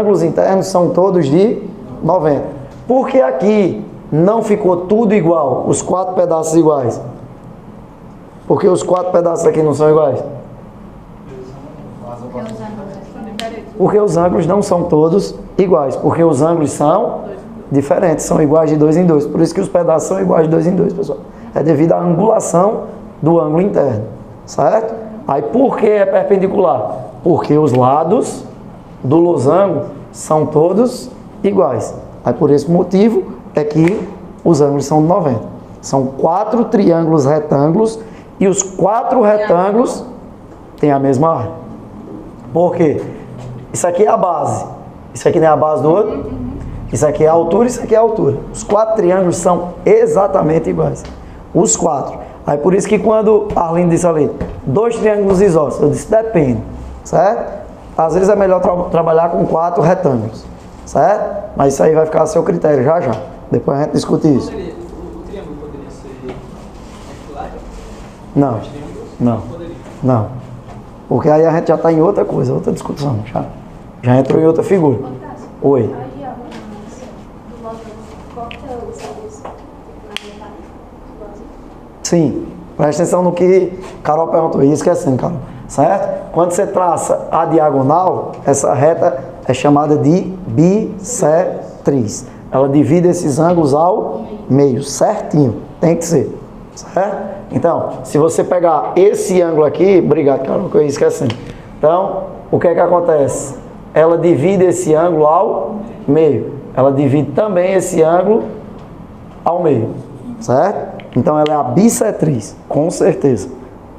ângulos internos são todos de 90. Por que aqui não ficou tudo igual, os 4 pedaços iguais? Porque os 4 pedaços aqui não são iguais? Porque os ângulos não são todos iguais, porque os ângulos são diferentes, são iguais de 2 em 2. Por isso que os pedaços são iguais de 2 em 2, pessoal. É devido à angulação do ângulo interno, certo? Aí por que é perpendicular? Porque os lados do losango são todos iguais. Aí por esse motivo é que os ângulos são 90. São 4 triângulos retângulos e os 4 retângulos têm a mesma área. Por quê? Isso aqui é a base. Isso aqui não é a base do outro? Isso aqui é a altura, isso aqui é a altura. Os 4 triângulos são exatamente iguais. Os 4. Aí por isso que quando a Arlindo disse ali, 2 triângulos isósceles, eu disse, depende, certo? Às vezes é melhor trabalhar com 4 retângulos, certo? Mas isso aí vai ficar a seu critério já já. Depois a gente discute isso. O triângulo poderia ser equilátero? Não, não, não. Porque aí a gente já está em outra coisa, outra discussão. Já entrou em outra figura. Oi. Sim, presta atenção no que Carol perguntou, e esquecendo, Carol, certo? Quando você traça a diagonal, essa reta é chamada de bissetriz. Ela divide esses ângulos ao meio, certinho, tem que ser, certo? Então, se você pegar esse ângulo aqui, obrigado, Carol, que eu ia esquecendo. Então, o que é que acontece? Ela divide esse ângulo ao meio, ela divide também esse ângulo ao meio, certo? Então ela é a bissetriz, com certeza,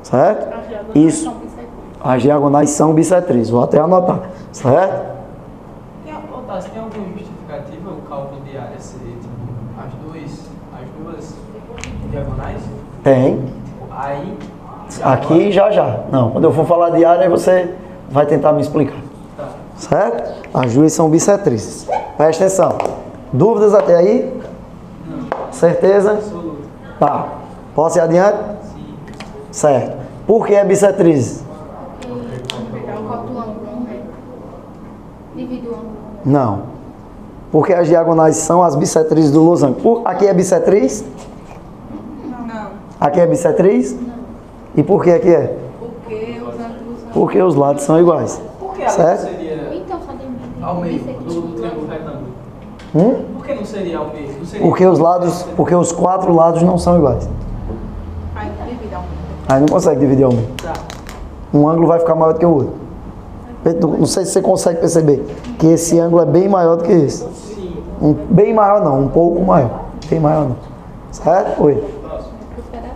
certo? Isso. As diagonais são bissetrizes, vou até anotar, certo? Tem alguma justificativa o cálculo de área ser tipo, as duas diagonais? Tem. Aí. Aqui já. Não, quando eu for falar de área, você vai tentar me explicar. Tá. Certo? As duas são bissetrizes. Presta atenção. Dúvidas até aí? Não. Certeza? Absoluto. Tá. Posso ir adiante? Sim. Certo. Por que é bissetriz? Não. Porque as diagonais são as bissetrizes do losango. Aqui é bissetriz? Não. Aqui é bissetriz? Não. E por que aqui é? Porque os ângulos são... Porque os lados são iguais. Por que ela Certo? não seria Então, só tem ao meio do triângulo retângulo? Por que não seria ao meio? Não seria Porque os 4 lados não são iguais. Aí divide ao meio. Aí não consegue dividir ao meio. Tá. Um ângulo vai ficar maior do que o outro. Não sei se você consegue perceber que esse ângulo é bem maior do que esse. Sim. Bem maior não, um pouco maior. Bem maior não. Certo? Oi.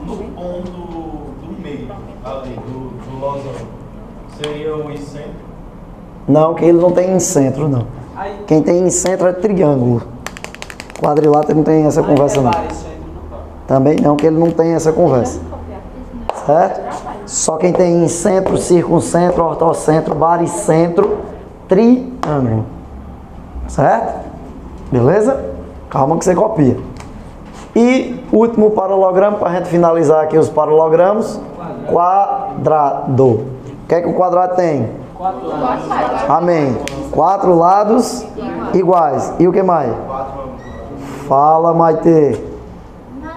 No ponto do meio, ali, do losango, seria o centro? Não, que ele não tem em centro, não. Aí. Quem tem em centro é triângulo. Quadrilátero não tem essa conversa, não. Também não, que ele não tem essa conversa. Certo? Só quem tem em centro, circuncentro, ortocentro, baricentro, triângulo. Certo? Beleza? Calma que você copia. E último paralelogramo, para a gente finalizar aqui os paralelogramas. Quadrado. O que é que o quadrado tem? 4 lados. Amém. 4 lados iguais. E o que mais? Fala, Maite. Não,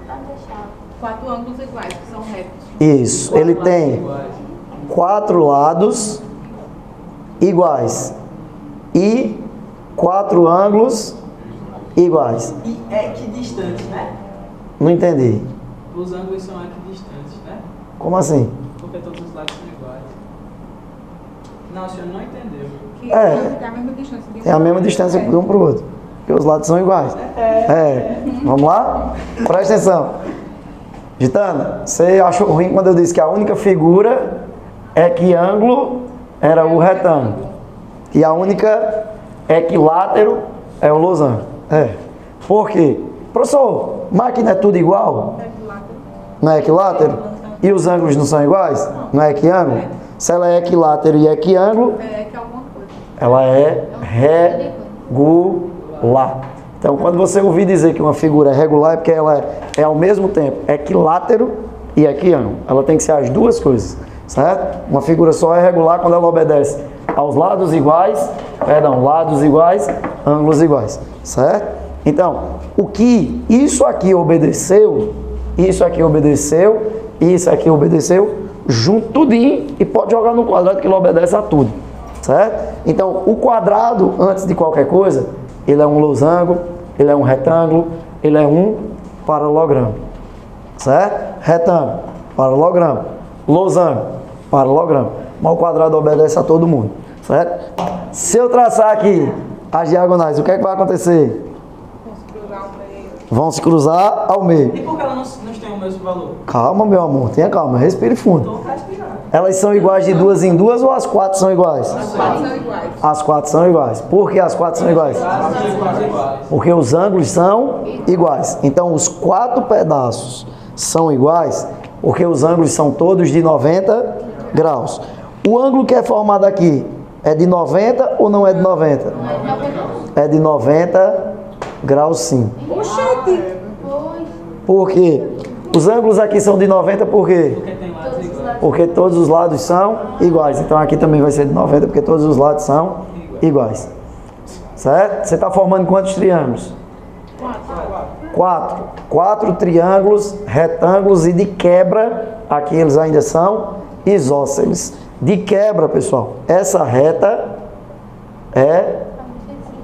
tá deixado. 4 ângulos iguais, que são retos. Isso. Ele tem 4 lados iguais. E 4 ângulos iguais. E equidistantes, né? Não entendi. Os ângulos são equidistantes, né? Como assim? Porque todos os lados são iguais. Não, o senhor não entendeu. Que É. tem a mesma distância. de Tem a mesma distância de um para o outro. Porque os lados são iguais. Vamos lá? Presta atenção. Gitana, você achou ruim quando eu disse que a única figura é que ângulo era o retângulo. E a única equilátero é o losango. Por quê? Professor, máquina é tudo igual? Não é equilátero? E os ângulos não são iguais? Não é equiângulo? Se ela é equilátero e equiângulo, É que é alguma coisa. ela é regular. Então, quando você ouvir dizer que uma figura é regular, é porque ela é ao mesmo tempo equilátero e equiângulo. Ela tem que ser as duas coisas, certo? Uma figura só é regular quando ela obedece aos lados iguais, lados iguais, ângulos iguais, certo? Então, o que isso aqui obedeceu, isso aqui obedeceu, junto tudinho e pode jogar no quadrado que ele obedece a tudo, certo? Então, o quadrado, antes de qualquer coisa, ele é um losango, ele é um retângulo, ele é um paralelogramo, certo? Retângulo, paralelogramo, losango, paralelogramo, mas o quadrado obedece a todo mundo, certo? Se eu traçar aqui as diagonais, o que é que vai acontecer? Vão se cruzar ao meio. E por que elas não têm o mesmo valor? Calma, meu amor, tenha calma, respire fundo. Elas são iguais de duas em duas ou as quatro são iguais? As 4 são iguais. As quatro são iguais. Por que as quatro são iguais? Porque os ângulos são iguais. Então, os 4 pedaços são iguais porque os ângulos são todos de 90 graus. O ângulo que é formado aqui é de 90 ou não é de 90? É de 90 graus sim. Oxente! Por quê? Os ângulos aqui são de 90 por quê? Porque todos os lados são iguais. Então aqui também vai ser de 90 porque todos os lados são iguais. Certo? Você está formando quantos triângulos? 4. 4 triângulos, retângulos e de quebra, aqui eles ainda são isósceles. De quebra, pessoal, essa reta é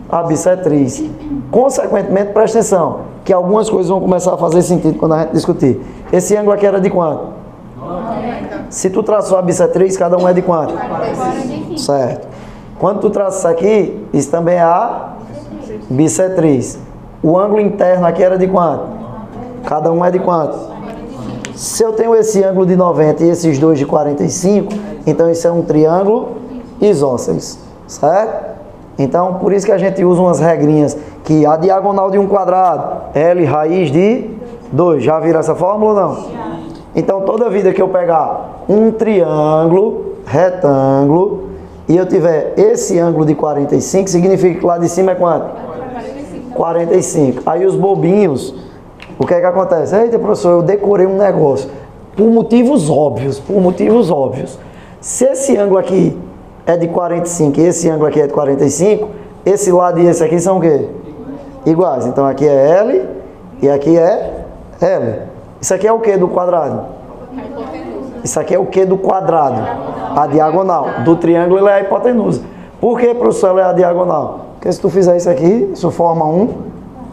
a bissetriz. Consequentemente, presta atenção, que algumas coisas vão começar a fazer sentido quando a gente discutir. Esse ângulo aqui era de quanto? 90. Se tu traçou a bissetriz, cada um é de quanto? 45. Certo. Quando tu traças isso aqui, isso também é a bissetriz. O ângulo interno aqui era de quanto? Cada um é de quanto? Se eu tenho esse ângulo de 90 e esses dois de 45, então isso é um triângulo isósceles, certo? Então, por isso que a gente usa umas regrinhas, que a diagonal de um quadrado, L raiz de 2. Já viram essa fórmula ou não? Então, toda vida que eu pegar um triângulo, retângulo, e eu tiver esse ângulo de 45, significa que lá de cima é quanto? 45. Aí os bobinhos, o que é que acontece? Eita, professor, eu decorei um negócio. Por motivos óbvios. Se esse ângulo aqui é de 45 e esse ângulo aqui é de 45, esse lado e esse aqui são o quê? Iguais. Então aqui é L e aqui é L. Isso aqui é o que do quadrado? Isso aqui é o que do quadrado? A diagonal. Do triângulo ele é a hipotenusa. Por que, professor, ela é a diagonal? Porque se tu fizer isso aqui, isso forma um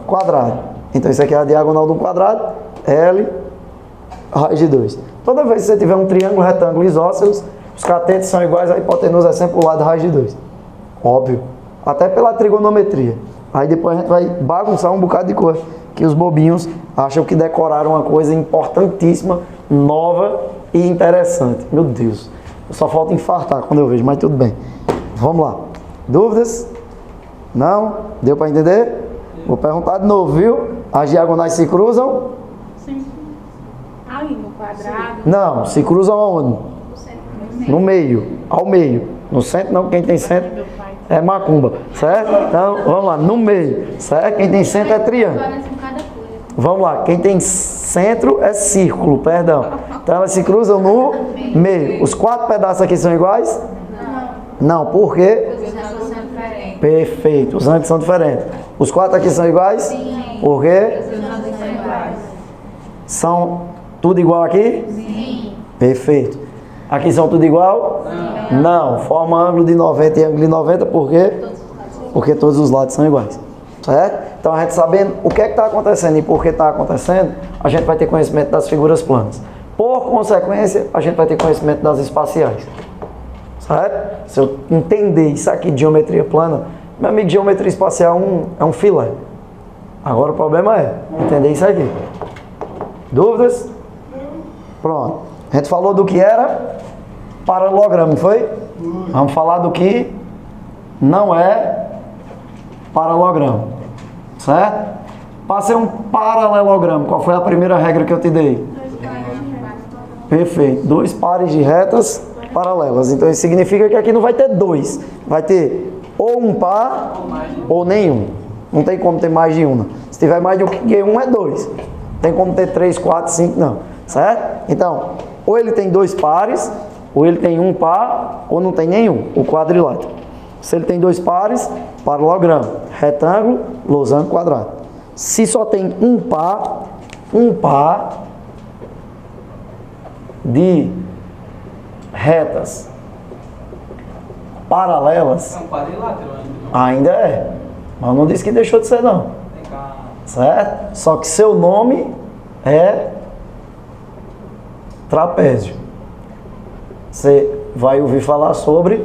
quadrado. Então isso aqui é a diagonal do quadrado, L raiz de 2. Toda vez que você tiver um triângulo, retângulo isósceles, os catetos são iguais, a hipotenusa é sempre o lado raiz de 2. Óbvio. Até pela trigonometria. Aí depois a gente vai bagunçar um bocado de coisa. Que os bobinhos acham que decoraram uma coisa importantíssima, nova e interessante. Meu Deus. Só falta infartar quando eu vejo, mas tudo bem. Vamos lá. Dúvidas? Não? Deu para entender? Vou perguntar de novo, viu? As diagonais se cruzam? Sim. Ali no quadrado. Não, se cruzam aonde? No meio, ao meio. No centro não, quem tem centro é macumba, certo? Então, vamos lá, no meio, certo? Quem tem centro é triângulo. Vamos lá, quem tem centro é círculo, perdão. Então elas se cruzam no meio. Os 4 pedaços aqui são iguais? Não, por quê? Perfeito, os ângulos são diferentes. Os 4 aqui são iguais? Sim. Por quê? São tudo igual aqui? Sim. Perfeito. Aqui são tudo igual? Não. Forma ângulo de 90 e ângulo de 90, por quê? Porque todos os lados são iguais. Certo? Então a gente sabendo o que é que está acontecendo e por que está acontecendo, a gente vai ter conhecimento das figuras planas. Por consequência, a gente vai ter conhecimento das espaciais. Certo? Se eu entender isso aqui de geometria plana, meu amigo, geometria espacial é um filé. Agora o problema é entender isso aqui. Dúvidas? Pronto. A gente falou do que era paralelogramo, foi? Vamos falar do que não é paralelogramo. Certo? Para ser um paralelogramo, qual foi a primeira regra que eu te dei? Perfeito. 2 pares de retas paralelas. Então isso significa que aqui não vai ter 2. Vai ter ou um par ou nenhum. Não tem como ter mais de uma. Se tiver mais de um é 2. Não tem como ter 3, 4, 5, não. Certo? Então, ou ele tem 2 pares, Ou ele tem um par ou não tem nenhum, o quadrilátero. Se ele tem dois pares, paralelogramo, retângulo, losango, quadrado. Se só tem um par de retas paralelas, É um quadrilátero ainda. ainda é. Mas não disse que deixou de ser não. Tem cá. Certo? Só que seu nome é trapézio. Você vai ouvir falar sobre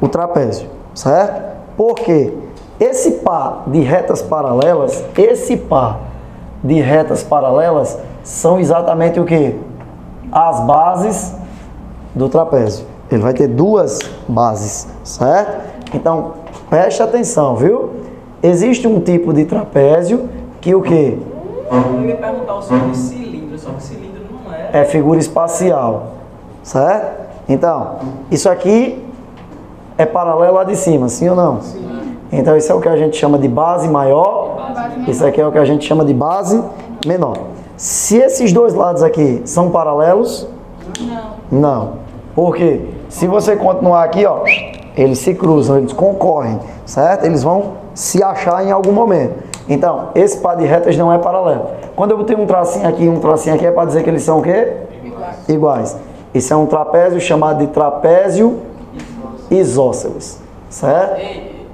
o trapézio, certo? Porque esse par de retas paralelas são exatamente o que? As bases do trapézio. Ele vai ter duas bases, certo? Então, preste atenção, viu? Existe um tipo de trapézio que o quê? Eu ia perguntar o som de cilindro, só que cilindro não é. É figura espacial, certo? Então, isso aqui é paralelo lá de cima, sim ou não? Sim. Então, isso é o que a gente chama de base maior, isso aqui é o que a gente chama de base menor. Se esses dois lados aqui são paralelos, não. Por quê? Se você continuar aqui, ó, eles se cruzam, eles concorrem, certo? Eles vão se achar em algum momento. Então, esse par de retas não é paralelo. Quando eu botei um tracinho aqui e um tracinho aqui, é para dizer que eles são o quê? Iguais. Isso é um trapézio chamado de trapézio isósceles, certo? Ei,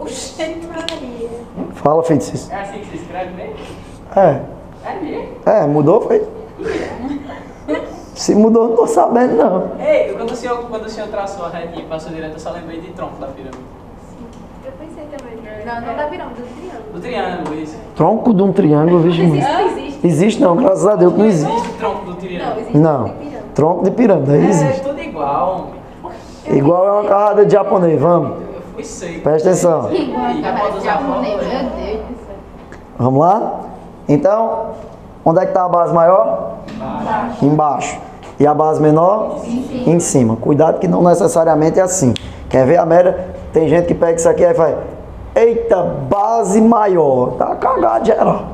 oxente, Maria. Fala, Feitiço. É assim que se escreve mesmo? É. É mesmo? Mudou, foi? Se mudou, não tô sabendo, não. Ei, quando o senhor traçou a retinha e passou direto, eu só lembrei de tronco da pirâmide. Eu pensei também. Não da pirâmide, do triângulo. Do triângulo, isso. Tronco de um triângulo, vixe. Não existe. Existe não, graças a Deus que não existe. Existe tronco do triângulo. Existe Não. de pirâmide. Tronco de pirâmide, aí É existe. tudo igual, homem. Igual é uma carrada de japonês, vamos. Eu fui seco. Presta atenção. Já pode usar a foto, Meu né? Deus do céu. Vamos lá? Então, onde é que está a base maior? Embaixo. E a base menor? Em cima. Cuidado que não necessariamente é assim. Quer ver a média? Tem gente que pega isso aqui e faz, eita, base maior. Tá cagado geral.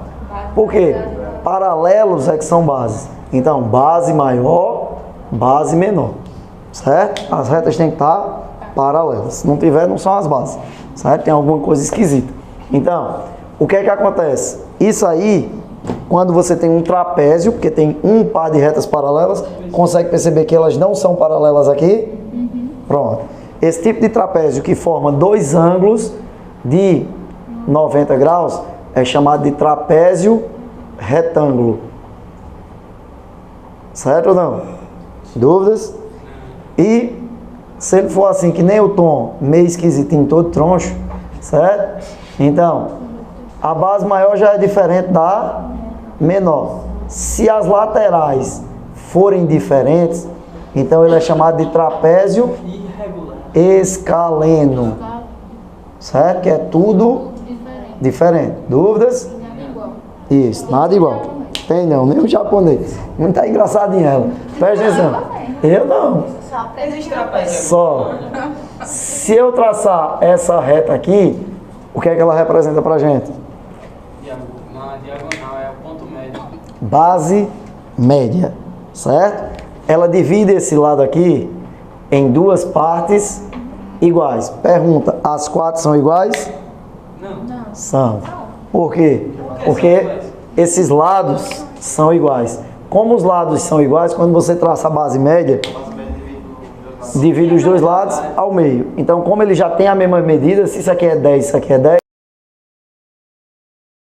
Por quê? Paralelos é que são bases. Então, base maior, base menor. Certo? As retas têm que estar paralelas. Se não tiver, não são as bases. Certo? Tem alguma coisa esquisita. Então, o que é que acontece? Isso aí, quando você tem um trapézio, porque tem um par de retas paralelas, consegue perceber que elas não são paralelas aqui? Pronto. Esse tipo de trapézio que forma dois ângulos de 90 graus é chamado de trapézio retângulo. Certo ou não? Dúvidas? E se ele for assim, que nem o tom, meio esquisitinho, todo troncho, certo? Então, a base maior já é diferente da menor. Se as laterais forem diferentes, então ele é chamado de trapézio Irregular. escaleno. Certo? Que é tudo diferente. Dúvidas? Isso, nada igual. Tem não, nem o japonês. Não tá engraçadinho ela. Presta atenção. Eu não. Existe trapézio. Só. Se eu traçar essa reta aqui, o que é que ela representa pra gente? Na diagonal é o ponto médio. Base média, certo? Ela divide esse lado aqui em duas partes iguais. Pergunta, as quatro são iguais? Não. São. Por quê? Porque esses lados são iguais. Como os lados são iguais, quando você traça a base média, divide os dois lados ao meio. Então, como ele já tem a mesma medida, se isso aqui é 10, isso aqui é 10,